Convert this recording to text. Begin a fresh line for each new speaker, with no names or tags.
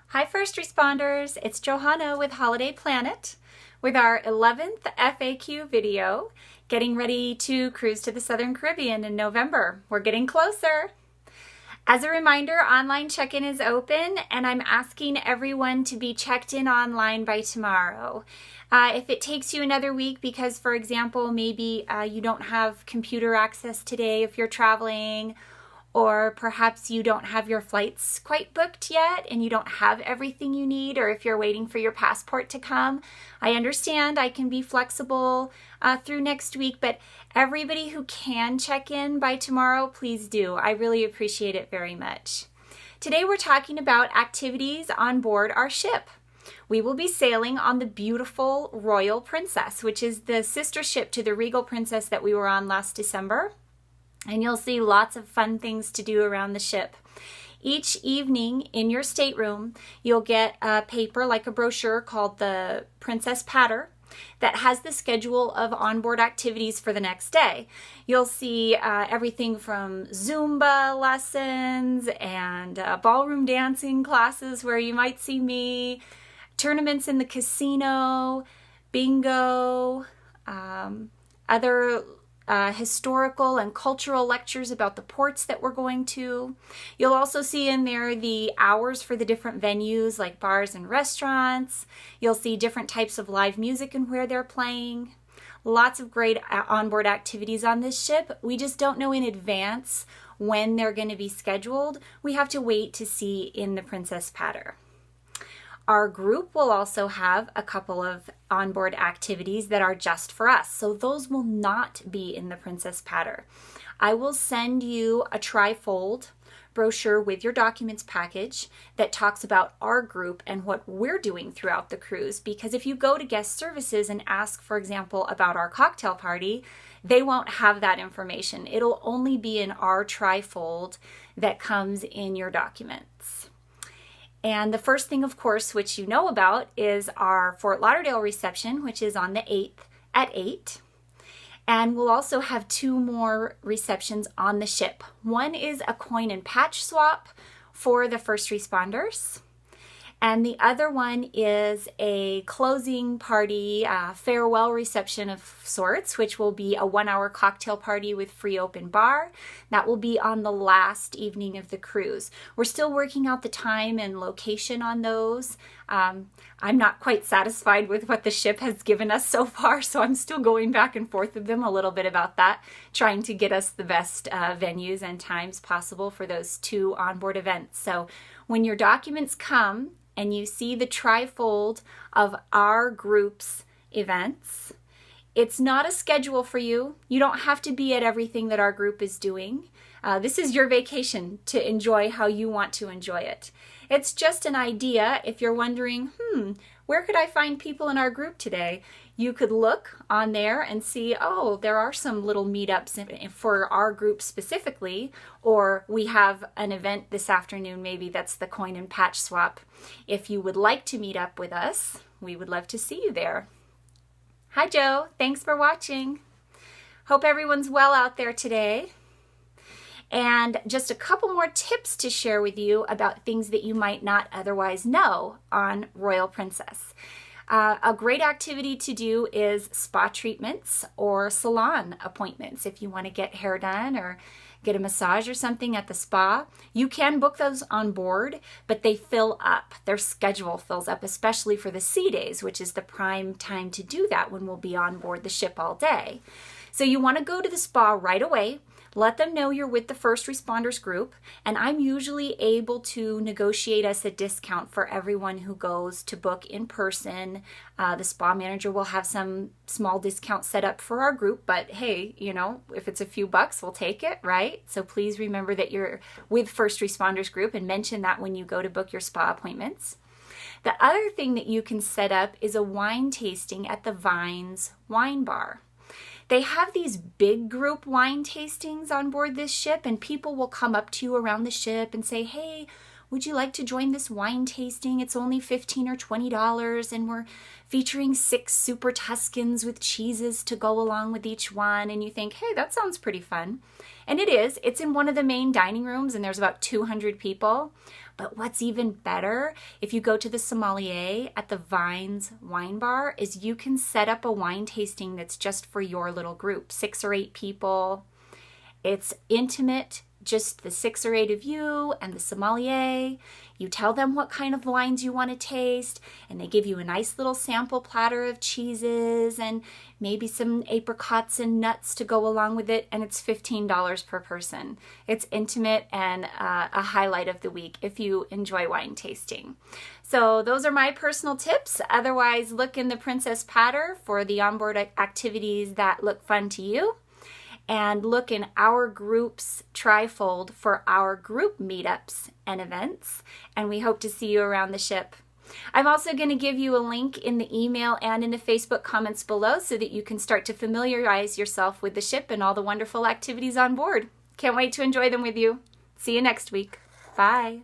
Hi first responders, it's Johanna with Holiday Planet with our 11th FAQ video, getting ready to cruise to the Southern Caribbean in November. We're getting closer. As a reminder, online check-in is open and I'm asking everyone to be checked in online by tomorrow. If it takes you another week because, for example, maybe you don't have computer access today if you're traveling, or perhaps you don't have your flights quite booked yet and you don't have everything you need, or if you're waiting for your passport to come, I understand I can be flexible through next week, but everybody who can check in by tomorrow, please do. I really appreciate it very much. Today we're talking about activities on board our ship. We will be sailing on the beautiful Royal Princess, which is the sister ship to the Regal Princess that we were on last December. And you'll see lots of fun things to do around the ship. Each evening in your stateroom, you'll get a paper like a brochure called the Princess Patter that has the schedule of onboard activities for the next day. You'll see everything from Zumba lessons and ballroom dancing classes where you might see me, tournaments in the casino, bingo, other historical and cultural lectures about the ports that we're going to. You'll also see in there the hours for the different venues like bars and restaurants. You'll see different types of live music and where they're playing. Lots of great onboard activities on this ship. We just don't know in advance when they're going to be scheduled. We have to wait to see in the Princess Patter. Our group will also have a couple of onboard activities that are just for us, so those will not be in the Princess Patter. I will send you a trifold brochure with your documents package that talks about our group and what we're doing throughout the cruise, because if you go to guest services and ask, for example, about our cocktail party, they won't have that information. It'll only be in our trifold that comes in your documents. And the first thing, of course, which you know about is our Fort Lauderdale reception, which is on the 8th at 8. And we'll also have two more receptions on the ship. One is a coin and patch swap for the first responders. And the other one is a closing party, farewell reception of sorts, which will be a 1-hour cocktail party with free open bar. That will be on the last evening of the cruise. We're still working out the time and location on those. I'm not quite satisfied with what the ship has given us so far, so I'm still going back and forth with them a little bit about that, trying to get us the best venues and times possible for those two onboard events. So when your documents come, and you see the trifold of our group's events, it's not a schedule for you. You don't have to be at everything that our group is doing. This is your vacation to enjoy how you want to enjoy it. It's just an idea if you're wondering, where could I find people in our group today? You could look on there and see, oh, there are some little meetups for our group specifically, or we have an event this afternoon, maybe that's the coin and patch swap. If you would like to meet up with us, we would love to see you there. Hi, Joe. Thanks for watching. Hope everyone's well out there today. And just a couple more tips to share with you about things that you might not otherwise know on Royal Princess. A great activity to do is spa treatments or salon appointments. If you want to get hair done or get a massage or something at the spa, you can book those on board, but they fill up. Their schedule fills up, especially for the sea days, which is the prime time to do that when we'll be on board the ship all day. So you want to go to the spa right away. Let them know you're with the first responders group, and I'm usually able to negotiate us a discount for everyone who goes to book in person. The spa manager will have some small discount set up for our group, but hey, you know, if it's a few bucks, we'll take it, right? So please remember that you're with first responders group and mention that when you go to book your spa appointments. The other thing that you can set up is a wine tasting at the Vines Wine Bar. They have these big group wine tastings on board this ship, and people will come up to you around the ship and say, hey, would you like to join this wine tasting? It's only $15 or $20, and we're featuring 6 super Tuscans with cheeses to go along with each one. And you think, hey, that sounds pretty fun. And it is. It's in one of the main dining rooms, and there's about 200 people. But what's even better, if you go to the sommelier at the Vines Wine Bar, is you can set up a wine tasting that's just for your little group, 6 or 8 people. It's intimate, just the 6 or 8 of you and the sommelier. You tell them what kind of wines you want to taste, and they give you a nice little sample platter of cheeses and maybe some apricots and nuts to go along with it, and it's $15 per person. It's intimate and a highlight of the week if you enjoy wine tasting. So those are my personal tips. Otherwise, look in the Princess Patter for the onboard activities that look fun to you. And look in our group's trifold for our group meetups and events. And we hope to see you around the ship. I'm also going to give you a link in the email and in the Facebook comments below so that you can start to familiarize yourself with the ship and all the wonderful activities on board. Can't wait to enjoy them with you. See you next week. Bye.